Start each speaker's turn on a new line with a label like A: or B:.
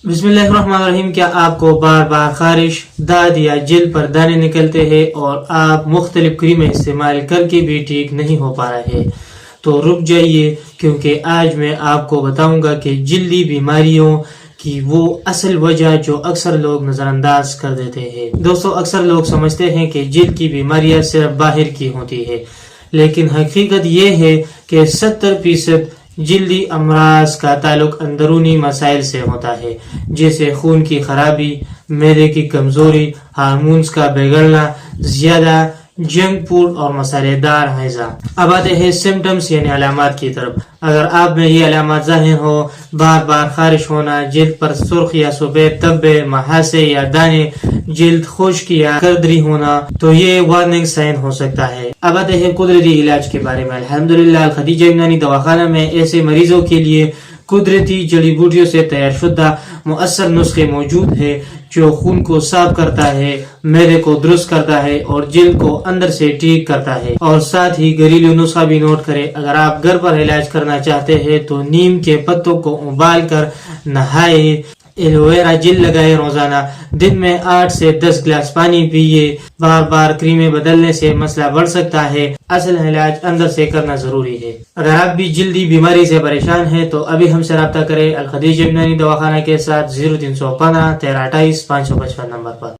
A: बिस्मिल्लाहिर्रहमानिर्रहीम। क्या आपको बार बार खारिश, दाद या जल्द पर दाने निकलते हैं और आप मुख्तलिफ क्रीमें इस्तेमाल करके भी ठीक नहीं हो पा रहे, तो रुक जाइए, क्योंकि आज मैं आपको बताऊंगा कि जल्दी बीमारियों की वो असल वजह जो अक्सर लोग नज़रअंदाज कर देते हैं। दोस्तों, अक्सर लोग समझते हैं कि जल्द की बीमारियां सिर्फ बाहर की होती है, लेकिन हकीकत ये है कि 70% जल्दी अमराज का ताल्लुक अंदरूनी मसाइल से होता है, जैसे खून की खराबी, मैदे की कमजोरी, हार्मोन्स का बिगड़ना, ज्यादा जंक फूड और मसालेदार ग़िज़ा। अब आते हैं सिम्टम्स यानी अलामात की तरफ। अगर आप में ये अलामात ज़ाहिर हो, बार बार खारिश होना, जल्द पर सुर्ख या सफेद धब्बे, महासे या दाने, जल्द खुश्क या कर्दरी होना, तो ये वार्निंग साइन हो सकता है। अब आते हैं कुदरती इलाज के बारे में। अल्हम्दुलिल्लाह खदीजा इमदानी दवाखाना में ऐसे मरीजों के लिए कुदरती जड़ी बूटियों से तैयार शुदा मुअस्सर नुस्खे मौजूद है जो खून को साफ करता है, मैदे को दुरुस्त करता है और जल्द को अंदर से ठीक करता है। और साथ ही घरेलू नुस्खा भी नोट करें। अगर आप घर पर इलाज करना चाहते हैं तो नीम के पत्तों को उबाल कर नहाए, एलोवेरा जेल लगाए, रोजाना दिन में 8 से 10 गिलास पानी पिए। बार बार क्रीमें बदलने से मसला बढ़ सकता है। असल इलाज अंदर से करना जरूरी है। अगर आप भी जल्दी बीमारी से परेशान हैं तो अभी हमसे राब्ता करें अल खदीजा इमदानी दवाखाना के साथ 0315 1328 555 नंबर पर।